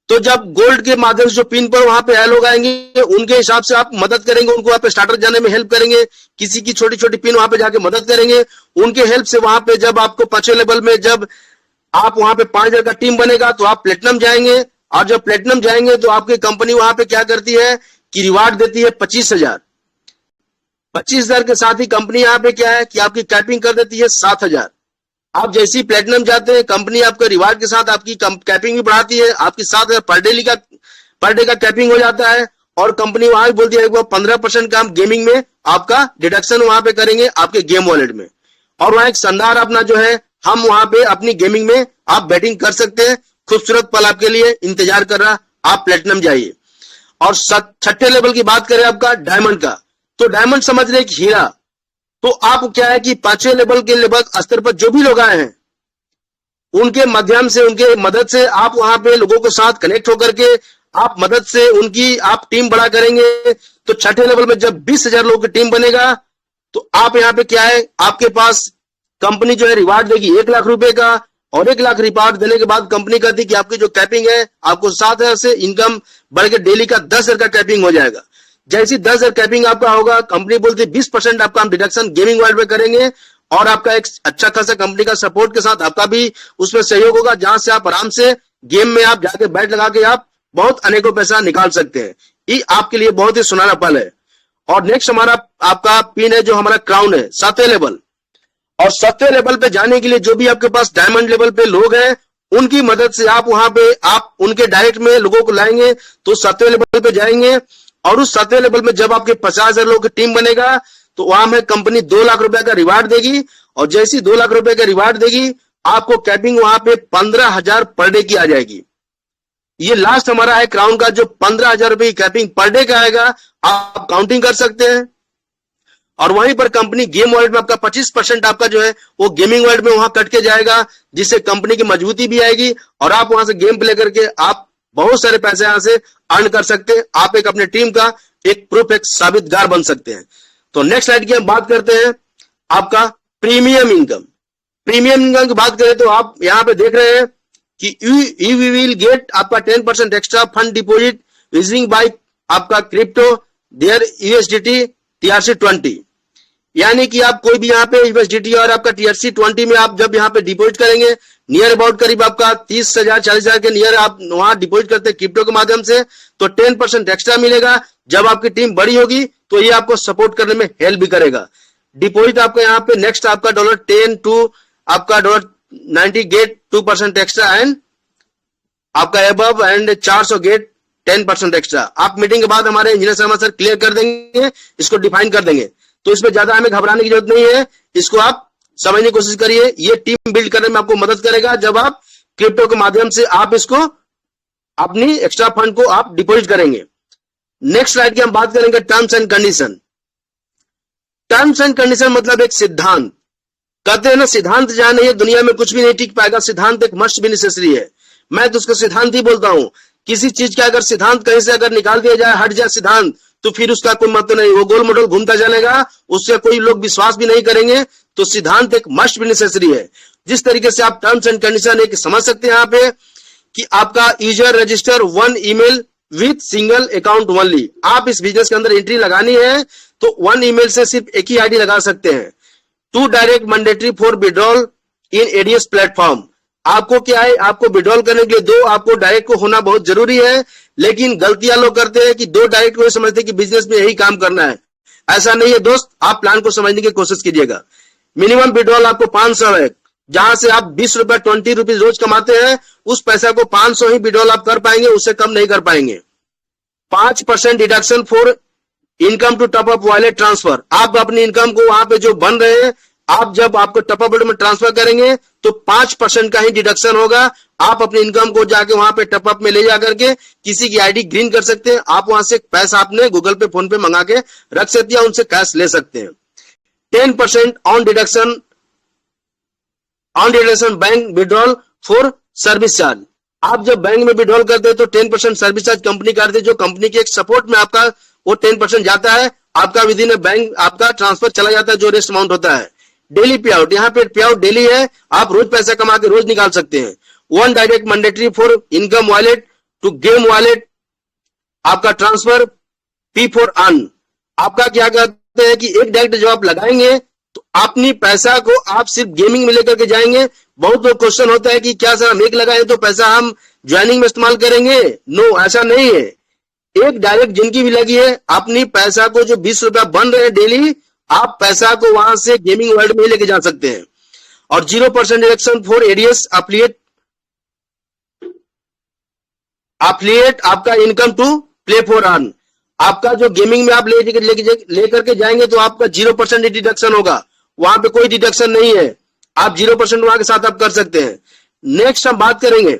तो जब गोल्ड के माध्यम से जो पिन पर वहां पे लोग आएंगे उनके हिसाब से आप मदद करेंगे, उनको वहां पे स्टार्टर जाने में हेल्प करेंगे, किसी की छोटी छोटी पिन वहां पे जाके मदद करेंगे, उनके हेल्प से वहां पे जब आपको 5वें लेवल में जब आप वहां पे 5000 का टीम बनेगा तो आप प्लेटिनम जाएंगे। और जब प्लेटिनम जाएंगे तो आपकी कंपनी वहां पे क्या करती है कि रिवार्ड देती है 25000। 25000 के साथ ही कंपनी यहाँ पे क्या है कि आपकी कैपिंग कर देती है 7000। आप जैसे ही प्लेटिनम जाते हैं कंपनी आपका रिवार्ड के साथ आपकी कैपिंग भी बढ़ाती है, आपकी 7000 पर डे का कैपिंग हो जाता है। और कंपनी वहां भी बोलती है 15% का हम गेमिंग में आपका डिडक्शन वहां पे करेंगे आपके गेम वॉलेट में। और वहां एक शानदार अपना जो है हम वहां पे अपनी गेमिंग में आप बैटिंग कर सकते हैं। खूबसूरत पल आपके लिए इंतजार कर रहा, आप प्लेटिनम जाइए। और छठे लेवल की बात करें आपका डायमंड का, तो डायमंड समझ रहे एक हीरा। तो आप क्या है कि 5वें लेवल के लेवल स्तर पर जो भी लोग आए हैं उनके माध्यम से, उनके मदद से आप वहां पे लोगों के साथ कनेक्ट होकर के आप मदद से उनकी आप टीम बड़ा करेंगे। तो छठे लेवल में जब 20000 लोगों की टीम बनेगा तो आप यहाँ पे क्या है, आपके पास कंपनी जो है रिवार्ड देगी 1 लाख रुपए का। और 1 लाख रिवार्ड देने के बाद कंपनी कहती है कि आपकी जो कैपिंग है आपको 7000 से इनकम बढ़ के डेली का 10,000 का कैपिंग हो जाएगा। जैसी 10,000 कैपिंग आपका होगा कंपनी बोलती है 20% आपका हम डिडक्शन गेमिंग वर्ल्ड में करेंगे और आपका एक अच्छा खासा कंपनी का सपोर्ट के साथ आपका भी उसमें सहयोग होगा, जहां से आप आराम से गेम में आप जाके बैट लगा के आप बहुत अनेकों पैसा निकाल सकते हैं। ये आपके लिए बहुत ही सुनहरा पल है। और नेक्स्ट हमारा आपका पिन है जो हमारा क्राउन है 7वें लेवल। और 7वें लेवल पे जाने के लिए जो भी आपके पास डायमंड लेवल पे लोग हैं उनकी मदद से आप वहां पे आप उनके डायरेक्ट में लोगों को लाएंगे तो 7वें लेवल पे जाएंगे। और उस 7वें लेवल में जब आपके 50,000 लोगों की टीम बनेगा तो वहां में कंपनी 2 लाख रुपए का रिवार्ड देगी। और जैसी 2 लाख रुपए का रिवार्ड देगी आपको कैपिंग वहां पे 15,000 पर डे की आ जाएगी। ये लास्ट हमारा है क्राउन का जो 15,000 रुपए की कैपिंग पर डे का आएगा, आप काउंटिंग कर सकते हैं। और वहीं पर कंपनी गेम वॉलेट में आपका 25% आपका जो है वो गेमिंग वॉलेट में वहां कट के जाएगा, जिससे कंपनी की मजबूती भी आएगी और आप वहां से गेम प्ले करके आप बहुत सारे पैसे यहां से अर्न कर सकते हैं। आप एक अपने टीम का एक प्रूफ, एक साबितगार बन सकते हैं। तो नेक्स्ट स्लाइड की हम बात करते हैं आपका प्रीमियम इनकम। प्रीमियम इनकम की बात करें तो आप यहां पे देख रहे हैं कि यू विल गेट आपका 10% extra fund deposit using by आपका क्रिप्टो देयर यूएसडीटी TRC20, यानी कि आप कोई भी यहाँ पे यूएसडीटी और आपका TRC20 में आप जब यहाँ पे डिपॉजिट करेंगे, नियर अबाउट करीब आपका 30,000 40,000 के नियर आप वहां डिपॉजिट करते हैं क्रिप्टो के माध्यम से, तो 10% एक्स्ट्रा मिलेगा। जब आपकी टीम बड़ी होगी तो ये आपको सपोर्ट करने में हेल्प भी करेगा। डिपॉजिट आपका यहाँ पे नेक्स्ट आपका $10 टू आपका $90 गेट 2% एक्स्ट्रा एंड आपका अबव एंड 400 गेट 10% एक्स्ट्रा। आप मीटिंग के बाद हमारे इंजीनियर शर्मा सर क्लियर कर देंगे, इसको डिफाइन कर देंगे, तो इसमें ज्यादा हमें घबराने की जरूरत नहीं है। इसको आप समझने की कोशिश करिए, ये टीम बिल्ड करने में आपको मदद करेगा जब आप क्रिप्टो के माध्यम से आप इसको अपनी एक्स्ट्रा फंड को आप डिपॉजिट करेंगे। नेक्स्ट स्लाइड की हम बात करेंगे terms and condition. Terms and condition मतलब एक सिद्धांत। कहते हैं ना, सिद्धांत जहां नहीं है दुनिया में कुछ भी नहीं टिक पाएगा। सिद्धांत एक मस्ट भी नेसेसरी है, मैं तो उसका सिद्धांत ही बोलता हूं। किसी चीज का अगर सिद्धांत कहीं से अगर निकाल दिया जाए, हट जाए सिद्धांत, तो फिर उसका कोई मतलब नहीं, वो गोल मटोल घूमता चलेगा, उससे कोई लोग विश्वास भी नहीं करेंगे। तो सिद्धांत एक मस्ट भी नेसेसरी है। जिस तरीके से आप टर्म्स एंड कंडीशन एक समझ सकते हैं यहाँ पे कि आपका user register 1 email with single account only. आप इस बिजनेस के अंदर एंट्री लगानी है तो 1 ईमेल से सिर्फ एक ही आईडी लगा सकते हैं। 2 direct mandatory for withdrawal in ADS platform. आपको क्या है, आपको विड्रॉल करने के लिए 2 आपको डायरेक्ट को होना बहुत जरूरी है। लेकिन गलतियां लोग करते हैं कि 2 डायरेक्ट को समझते हैं कि बिजनेस में यही काम करना है। ऐसा नहीं है दोस्त, आप प्लान को समझने की कोशिश कीजिएगा। मिनिमम विड्रॉल आपको 500 है। जहां से आप 20 रुपए 20 रुपीज रोज कमाते हैं, उस पैसा को 500 ही विड्रॉल आप कर पाएंगे, उससे कम नहीं कर पाएंगे। 5% deduction for income to top up wallet transfer. आप अपनी इनकम को वहां पे जो बन रहे हैं, आप जब आपको टॉप अप में ट्रांसफर करेंगे तो 5% का ही डिडक्शन होगा। आप अपनी इनकम को जाके वहां पे टॉप अप में ले जाकर के किसी की आईडी ग्रीन कर सकते हैं। आप वहां से पैसा आपने गूगल पे फोन पे मंगा के रख सकते हैं, उनसे कैश ले सकते हैं। 10% on deduction bank withdrawal for service charge. आप जब बैंक में विड्रॉल करते हैं तो 10% सर्विस चार्ज कंपनी काटती है, जो कंपनी के एक सपोर्ट में आपका वो 10% जाता है। आपका विद इन बैंक आपका ट्रांसफर चला जाता है, जो रेस्ट अमाउंट होता है। डेली पे आउट, यहाँ पे पे आउट डेली है, आप रोज पैसा कमा के रोज निकाल सकते हैं। 1 direct mandatory for income wallet to game wallet आपका ट्रांसफर पी फॉर अर्न। आपका क्या कहते हैं कि एक डायरेक्ट जब आप लगाएंगे तो अपनी पैसा को आप सिर्फ गेमिंग में लेकर के जाएंगे। बहुत लोग क्वेश्चन होता है कि क्या सर हम एक लगाए तो पैसा हम ज्वाइनिंग में इस्तेमाल करेंगे? नो, ऐसा नहीं है। एक डायरेक्ट जिनकी भी लगी है, अपनी पैसा को जो 20 रुपया बन रहे हैं डेली, आप पैसा को वहां से गेमिंग वर्ल्ड में लेके जा सकते हैं। और 0% डिडक्शन फॉर एडीएस एफिलिएट आपका income to play for earn. आपका जो गेमिंग में आप लेकर के जाएंगे तो आपका 0% डिडक्शन होगा, वहां पे कोई डिडक्शन नहीं है। आप 0% वहां के साथ आप कर सकते हैं। नेक्स्ट हम बात करेंगे,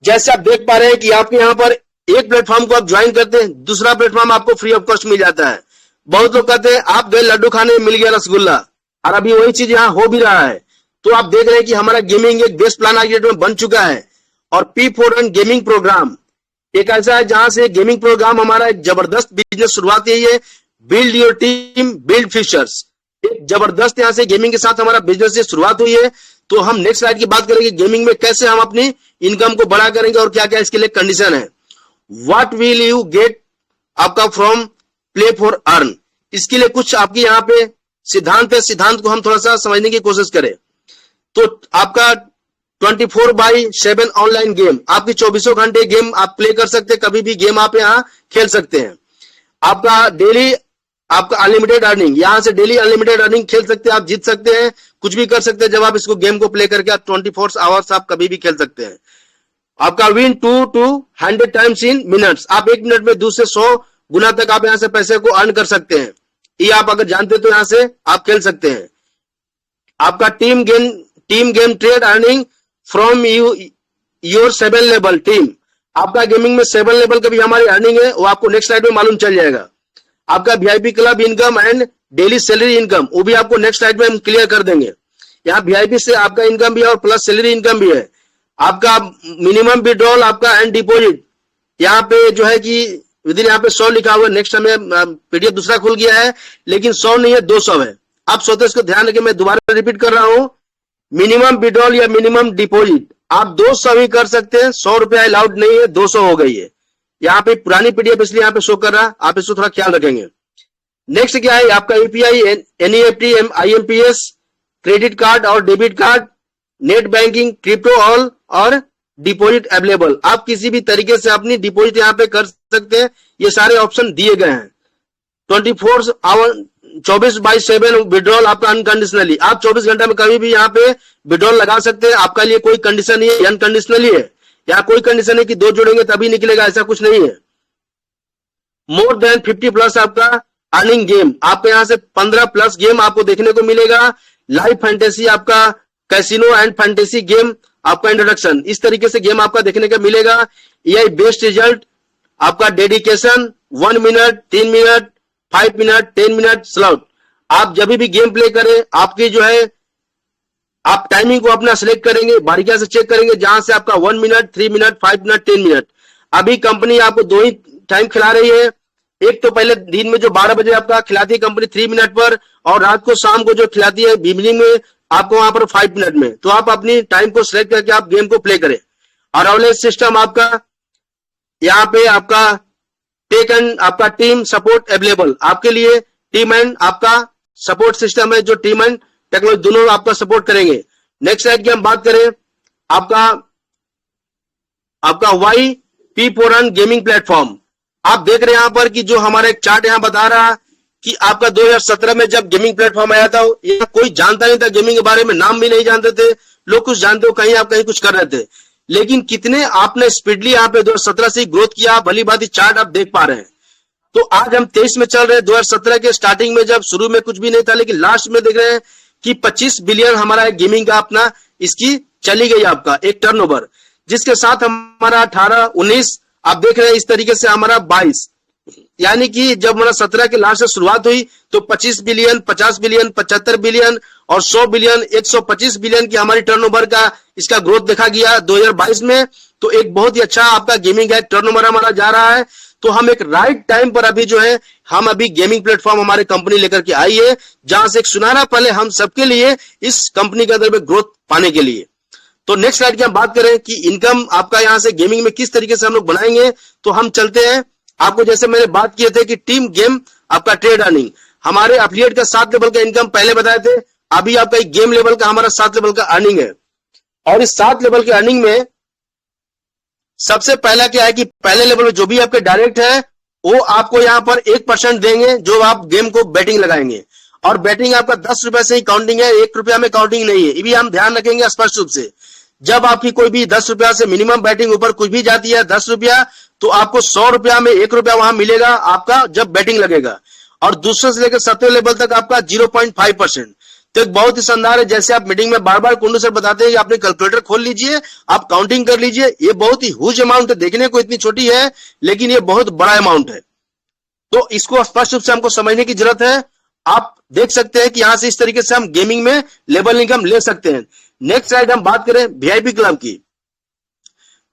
जैसे आप देख पा रहे हैं कि आपके यहाँ पर एक प्लेटफॉर्म को आप ज्वाइन करते हैं, दूसरा प्लेटफॉर्म आपको फ्री ऑफ कॉस्ट मिल जाता है। बहुत लोग कहते हैं आप गए लड्डू खाने, मिल गया रसगुल्ला, और अभी वही चीज यहाँ हो भी रहा है। तो आप देख रहे हैं कि हमारा गेमिंग एक बेस्ट प्लान आज में बन चुका है। और P4N गेमिंग प्रोग्राम एक ऐसा है जहां से गेमिंग प्रोग्राम हमारा एक जबरदस्त बिजनेस शुरुआत यही है, build your team build futures. एक जबरदस्त यहां से गेमिंग के साथ हमारा बिजनेस से शुरुआत हुई है। तो हम नेक्स्ट स्लाइड की बात करेंगे, गेमिंग में कैसे हम अपनी इनकम को बड़ा करेंगे और क्या क्या इसके लिए कंडीशन है। व्हाट विल यू गेट आपका फ्रॉम प्ले फॉर अर्न, इसके लिए कुछ आपकी यहाँ पे सिद्धांत है। सिद्धांत को हम थोड़ा सा समझने की कोशिश करें तो आपका 24/7 ऑनलाइन गेम, आपकी 24 घंटे गेम आप प्ले कर सकते हैं, कभी भी गेम आप यहाँ खेल सकते हैं। आपका डेली आपका अनलिमिटेड अर्निंग, यहां से डेली अनलिमिटेड अर्निंग खेल सकते हैं, आप जीत सकते हैं, कुछ भी कर सकते हैं। जब आप इसको गेम को प्ले करके आप 24 आवर्स आप कभी भी खेल सकते हैं। आपका win 2 to 100 times in minutes, आप 1 मिनट में 2 से 100 गुना तक आप यहां से पैसे को अर्न कर सकते हैं। ये आप अगर जानते तो यहां से आप खेल सकते हैं। आपका team game trade earning from your 7 level team, आपका गेमिंग में 7 लेवल का भी हमारी अर्निंग है, वो आपको नेक्स्ट स्लाइड में मालूम चल जाएगा। आपका VIP club income and daily salary income, वो भी आपको नेक्स्ट स्लाइड में हम क्लियर कर देंगे। यहाँ वीआईपी से आपका इनकम भी है और प्लस सैलरी इनकम भी है। आपका मिनिमम विड्रॉल आपका एंड डिपॉजिट यहाँ पे जो है कि विदिन यहाँ पे 100 लिखा हुआ है। नेक्स्ट हमें पीडीएफ दूसरा खुल गया है, लेकिन 100 नहीं है 200 है। आप सोते इसको ध्यान रखें, मैं दोबारा रिपीट कर रहा हूं, मिनिमम विड्रॉल या मिनिमम डिपॉजिट आप 200 भी कर सकते हैं, 100 रुपया अलाउड नहीं है, 200 हो गई है। यहाँ पे पुरानी पीडीएफ इसलिए यहाँ पे शो कर रहा, आप इसको थोड़ा ख्याल रखेंगे। नेक्स्ट क्या है आपका UPI, NEFT, IMPS, credit card और debit card, net banking, crypto all और डिपॉजिट अवेलेबल। आप किसी भी तरीके से अपनी डिपॉजिट यहाँ पे कर सकते हैं, ये सारे ऑप्शन दिए गए हैं। 24/7 विड्रॉल आपका अनकंडीशनली, आप 24 घंटे में कभी भी यहाँ पे विड्रॉल लगा सकते हैं। आपका लिए कोई कंडीशन नहीं है, अनकंडीशनली है। यहाँ कोई कंडीशन है कि 2 जोड़ेंगे तभी निकलेगा, ऐसा कुछ नहीं है। मोर देन 50 प्लस आपका अर्निंग गेम, आपको यहाँ से 15 प्लस गेम आपको देखने को मिलेगा। लाइव फैंटेसी आपका कैसीनो एंड फैंटेसी गेम आपका इंट्रोडक्शन, इस तरीके से गेम आपका देखने का मिलेगा। एआई बेस्ट रिजल्ट आपका dedication 1 minute, 3 minute, 5 minute, 10 minute slot. आप जब भी गेम प्ले करें, आपकी जो है आप टाइमिंग को अपना सिलेक्ट करेंगे, बारीकियां से चेक करेंगे, जहां से आपका 1 मिनट, 3 मिनट, 5 मिनट, 10 मिनट। अभी कंपनी आपको 2 ही टाइम खिला रही है। एक तो पहले दिन में जो 12 बजे आपका खिलाती है कंपनी 3 मिनट पर, और रात को शाम को जो खिलाती है इवनिंग में आपको वहां पर 5 मिनट में। तो आप अपनी टाइम को सिलेक्ट करके आप गेम को प्ले करें। और ऑनलाइन सिस्टम आपका यहाँ पे आपका टेक एंड आपका टीम सपोर्ट अवेलेबल, आपके लिए टीम एंड आपका सपोर्ट सिस्टम है, जो टीम एंड टेक्नोलॉजी दोनों आपका सपोर्ट करेंगे। नेक्स्ट स्लाइड की हम बात करें, आपका वाई P4Run गेमिंग प्लेटफॉर्म। आप देख रहे हैं यहाँ पर कि जो हमारा एक चार्ट यहाँ बता रहा कि आपका 2017 में जब गेमिंग प्लेटफॉर्म आया था, यहाँ कोई जानता नहीं था गेमिंग के बारे में, नाम भी नहीं जानते थे लोग। कुछ जानते हो कहीं आप कहीं कुछ कर रहे थे, लेकिन कितने आपने स्पीडली यहाँ पे 2017 से ग्रोथ किया, भली बात चार्ट आप देख पा रहे हैं। तो आज हम 23 में चल रहे हैं। 2017 के स्टार्टिंग में जब शुरू में कुछ भी नहीं था, लेकिन लास्ट में देख रहे हैं कि 25 बिलियन हमारा गेमिंग का अपना इसकी चली गई आपका एक टर्नओवर, जिसके साथ हमारा 18, 19 आप देख रहे हैं इस तरीके से हमारा 22, यानी कि जब हमारा 17 के लास्ट से शुरुआत हुई तो 25 बिलियन, 50 बिलियन, 75 बिलियन और 100 बिलियन, 125 बिलियन की हमारी टर्नओवर का इसका ग्रोथ देखा गया 2022 में। तो एक बहुत ही अच्छा आपका गेमिंग का टर्नओवर हमारा जा रहा है। तो हम एक राइट टाइम पर अभी जो है हम अभी गेमिंग प्लेटफॉर्म हमारे कंपनी लेकर के आई है, जहां से एक सुनहरा पहले हम सबके लिए इस कंपनी के अंदर में ग्रोथ पाने के लिए। तो नेक्स्ट स्लाइड की हम बात करें कि इनकम आपका यहां से गेमिंग में किस तरीके से हम लोग बनाएंगे, तो हम चलते हैं। आपको जैसे मैंने बात किए थे कि टीम गेम आपका ट्रेड अर्निंग, हमारे एफिलिएट का 7 लेवल का इनकम पहले बताए थे, अभी आपका एक गेम लेवल का हमारा 7 लेवल का अर्निंग है। और इस 7 लेवल के अर्निंग में सबसे पहला क्या है कि पहले लेवल में जो भी आपके डायरेक्ट है वो आपको यहाँ पर 1% देंगे जो आप गेम को बैटिंग लगाएंगे। और बैटिंग आपका 10 रुपए से ही काउंटिंग है, 1 रुपया में काउंटिंग नहीं है। ये भी हम ध्यान रखेंगे स्पष्ट रूप से। जब आपकी कोई भी 10 रुपया से मिनिमम बैटिंग ऊपर कुछ भी जाती है 10 रुपया, तो आपको 100 रुपया में 1 रुपया वहां मिलेगा आपका जब बैटिंग लगेगा। और दूसरे से लेकर 7वें लेवल तक आपका 0.5%। तो एक बहुत ही शानदार है। जैसे आप मीटिंग में बार बार कुंडू सर बताते हैं कि आपने कैलकुलेटर खोल लीजिए, आप काउंटिंग कर लीजिए। ये बहुत ही ह्यूज अमाउंट है, देखने को इतनी छोटी है लेकिन ये बहुत बड़ा अमाउंट है। तो इसको स्पष्ट रूप से हमको समझने की जरूरत है। आप देख सकते हैं कि यहां से इस तरीके से हम गेमिंग में लेवल इनकम ले सकते हैं। नेक्स्ट स्लाइड हम बात करें वीआईपी क्लब की।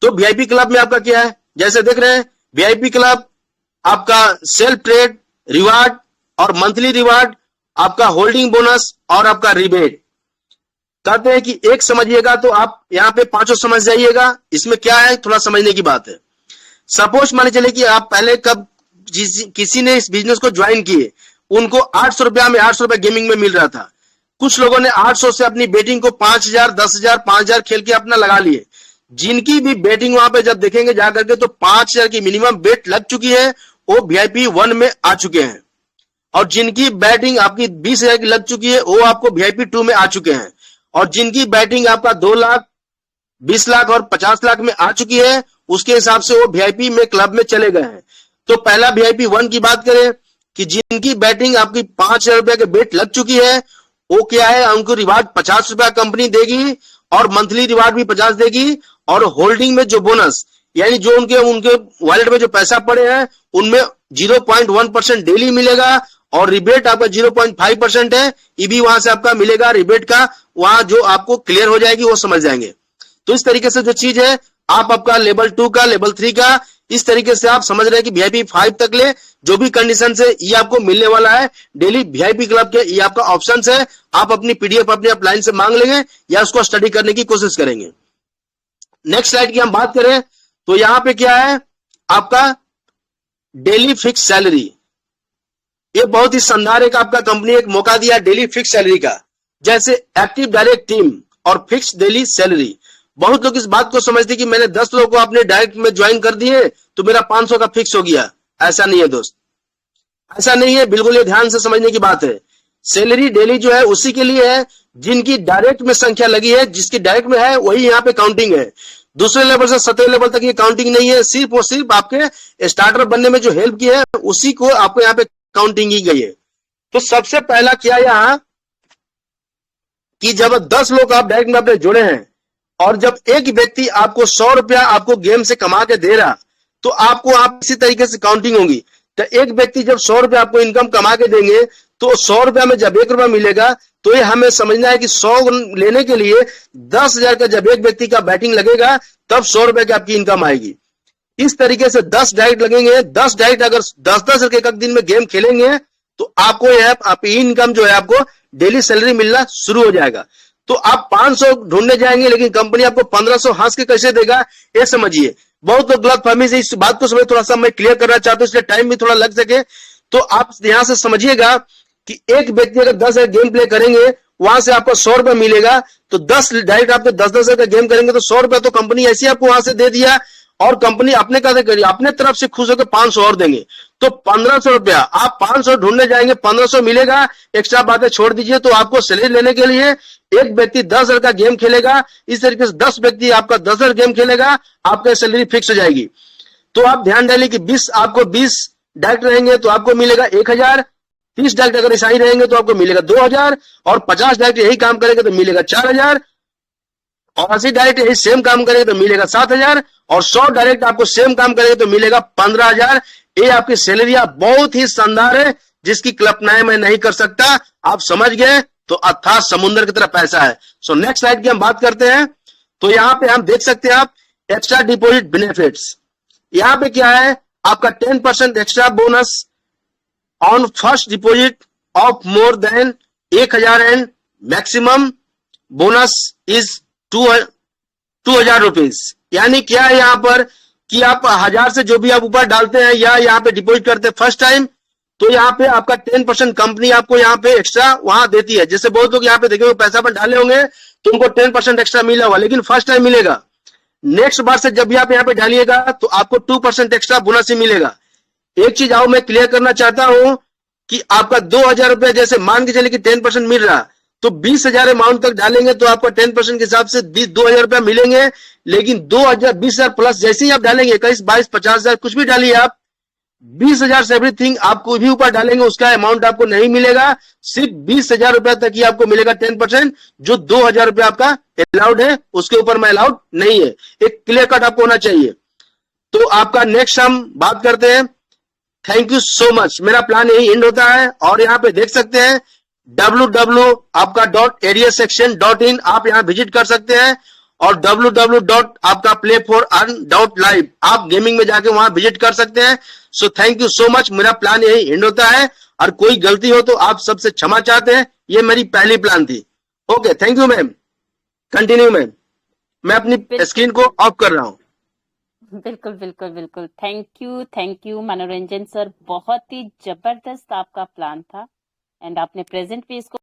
तो वीआईपी क्लब में आपका क्या है, जैसे देख रहे हैं वीआईपी क्लब आपका सेल्फ ट्रेड रिवार्ड और मंथली रिवार्ड, आपका होल्डिंग बोनस और आपका रिबेट। कहते हैं कि एक समझिएगा तो आप यहां पे 5 समझ जाइएगा। इसमें क्या है थोड़ा समझने की बात है। सपोज मान चले कि आप पहले कब किसी ने इस बिजनेस को ज्वाइन किए, उनको 800 रुपया में 800 रुपया गेमिंग में मिल रहा था। कुछ लोगों ने 800 से अपनी बेटिंग को 5000, 10,000, 5,000 खेल के अपना लगा लिए। जिनकी भी बेटिंग वहां पे जब देखेंगे जाकर के तो 5,000 की मिनिमम बेट लग चुकी है, वो वीआईपी 1 में आ चुके हैं। और जिनकी बैटिंग आपकी 20,000 की लग चुकी है वो आपको वीआईपी 2 में आ चुके हैं। और जिनकी बैटिंग आपका 2 लाख, 20 लाख और 50 लाख में आ चुकी है, उसके हिसाब से वो वीआईपी में क्लब में चले गए हैं। तो पहला वीआईपी 1 की बात करें कि जिनकी बैटिंग आपकी 5,000 रुपया के बेट लग चुकी है, वो क्या है उनको रिवार्ड 50 रुपया कंपनी देगी और मंथली रिवार्ड भी 50 देगी। और होल्डिंग में जो बोनस यानी जो उनके उनके वॉलेट में जो पैसा पड़े हैं उनमें 0.1% डेली मिलेगा और रिबेट आपका 0.5% है, ये भी वहां से आपका मिलेगा रिबेट का, वहां जो आपको क्लियर हो जाएगी वो समझ जाएंगे। तो इस तरीके से जो चीज है आप आपका लेवल 2 का लेवल 3 का इस तरीके से आप समझ रहे हैं कि VIP 5 तक ले जो भी कंडीशन है ये आपको मिलने वाला है डेली VIP क्लब के, ये आपका ऑप्शन है। आप अपनी PDF अपने अपलाइन से मांग लेंगे या उसको स्टडी करने की कोशिश करेंगे। नेक्स्ट स्लाइड की हम बात करें तो यहां पे क्या है आपका डेली फिक्स सैलरी। ये बहुत ही शानदार एक आपका कंपनी एक मौका दिया डेली फिक्स सैलरी का, जैसे एक्टिव डायरेक्ट टीम और फिक्स डेली सैलरी। बहुत लोग इस बात को समझते कि मैंने 10 लोगों को अपने डायरेक्ट में ज्वाइन कर दिए तो मेरा 500 का फिक्स हो गया। ऐसा नहीं है दोस्त, ऐसा नहीं है, बिल्कुल ये ध्यान से समझने की बात है। सैलरी डेली जो है उसी के लिए है जिनकी डायरेक्ट में संख्या लगी है, जिसकी डायरेक्ट में है वही यहाँ पे काउंटिंग है। दूसरे लेवल से 7वें लेवल तक ये काउंटिंग नहीं है, सिर्फ और सिर्फ आपके स्टार्टर बनने में जो हेल्प की है उसी को आपको यहाँ पे काउंटिंग की गई है। तो सबसे पहला क्या यहां कि जब 10 लोग आप डायरेक्ट में अपने जुड़े हैं और जब एक व्यक्ति आपको 100 रुपया आपको गेम से कमा के दे रहा तो आपको आप इसी तरीके से काउंटिंग होगी। तो एक व्यक्ति जब 100 रुपया आपको इनकम कमा के देंगे तो 100 रुपया में जब 1 रुपया मिलेगा तो ये हमें समझना है कि 100 लेने के लिए 10,000 का जब एक व्यक्ति का बैटिंग लगेगा तब 100 रुपए की आपकी इनकम आएगी। इस तरीके से 10 डायरेक्ट लगेंगे, 10 डायरेक्ट अगर 10-10 रुपए एक दिन में गेम खेलेंगे तो आपको यह आप इनकम जो है आपको डेली सैलरी मिलना शुरू हो जाएगा। तो आप 500 ढूंढने जाएंगे लेकिन कंपनी आपको 1500 हंस के कैसे देगा ये समझिए। बहुत लोग गलत फहमी से इस बात को समझ, थोड़ा सा मैं क्लियर करना चाहता हूं इसलिए टाइम भी थोड़ा लग सके। तो आप यहां से समझिएगा कि एक व्यक्ति अगर 10 गेम प्ले करेंगे वहां से आपको 100 रुपए मिलेगा तो 10 डायरेक्ट आपको 10-10 का गेम करेंगे तो 100 रुपए तो कंपनी ऐसी आपको वहां से दे दिया और कंपनी अपने कहते करिए अपने तरफ से खुश होकर 500 और देंगे तो 1500 रुपया। आप 500 ढूंढने जाएंगे 1500 मिलेगा, एक्स्ट्रा बातें छोड़ दीजिए। तो आपको सैलरी लेने के लिए एक व्यक्ति 10,000 का गेम खेलेगा, इस तरीके से 10 व्यक्ति आपका 10,000 गेम खेलेगा, आपका सैलरी फिक्स हो जाएगी। तो आप ध्यान डालिए कि 20 आपको 20 डायरेक्ट रहेंगे तो आपको मिलेगा 1000, 30 डायरेक्ट अगर ईसाई रहेंगे तो आपको मिलेगा 2000 और 50 डायरेक्ट यही काम करेंगे तो मिलेगा 4000 और 80 डायरेक्ट यही सेम काम करेंगे तो मिलेगा 7000 और 100 डायरेक्ट आपको सेम काम करेंगे तो मिलेगा 15,000। ये आपकी सैलरी बहुत ही शानदार है जिसकी कल्पनाएं मैं नहीं कर सकता। आप समझ गए तो अथाह समुद्र की तरह पैसा है। सो नेक्स्ट स्लाइड की हम बात करते हैं तो यहां पे हम देख सकते हैं आप एक्स्ट्रा डिपॉजिट बेनिफिट्स। यहां पे क्या है आपका 10% extra bonus on first deposit of more than 1000 and maximum bonus is 2000 rupees. यानी क्या है यहां पर कि आप 1000 से जो भी आप ऊपर डालते हैं या यहाँ पे डिपॉजिट करते हैं फर्स्ट टाइम तो यहाँ पे आपका 10% कंपनी आपको यहाँ पे एक्स्ट्रा वहां देती है। जैसे बहुत लोग यहाँ पे देखेंगे पैसा पर डाले होंगे तो उनको 10% एक्स्ट्रा मिला हुआ लेकिन फर्स्ट टाइम मिलेगा। नेक्स्ट बार से जब भी आप यहाँ पे डालिएगा तो आपको 2% एक्स्ट्रा बोनस ही मिलेगा। एक चीज आओ मैं क्लियर करना चाहता हूं कि आपका 2000 रुपया जैसे मान के चले कि 10% मिल रहा तो 20,000 अमाउंट तक डालेंगे तो आपको 10% के हिसाब से 2000 रुपया मिलेंगे। लेकिन 20,000 प्लस जैसे ही आप डालेंगे 21, 22, 50,000 कुछ भी डालिए आप 20,000 से एवरीथिंग आपको भी ऊपर डालेंगे उसका अमाउंट आपको नहीं मिलेगा। सिर्फ 20,000 रुपया तक ही आपको मिलेगा 10%। जो 2000 रुपया आपका अलाउड है उसके ऊपर में अलाउड नहीं है। एक क्लियर कट आपको होना चाहिए। तो आपका नेक्स्ट हम बात करते हैं। Thank you so much. मेरा प्लान यही एंड होता है और यहाँ पे देख सकते हैं www आपका .areasection.in आप यहाँ विजिट कर सकते हैं और www आपका play4earn.live आप गेमिंग में जाके वहां विजिट कर सकते हैं। So thank you so much. मेरा प्लान यही एंड होता है और कोई गलती हो तो आप सबसे क्षमा चाहते हैं। ये मेरी पहली प्लान थी। Okay thank you ma'am, continue ma'am. मैं अपनी स्क्रीन को ऑफ कर रहा हूँ। बिल्कुल बिल्कुल बिल्कुल। थैंक यू मनोरंजन सर, बहुत ही जबरदस्त आपका प्लान था एंड आपने प्रेजेंट भी इसको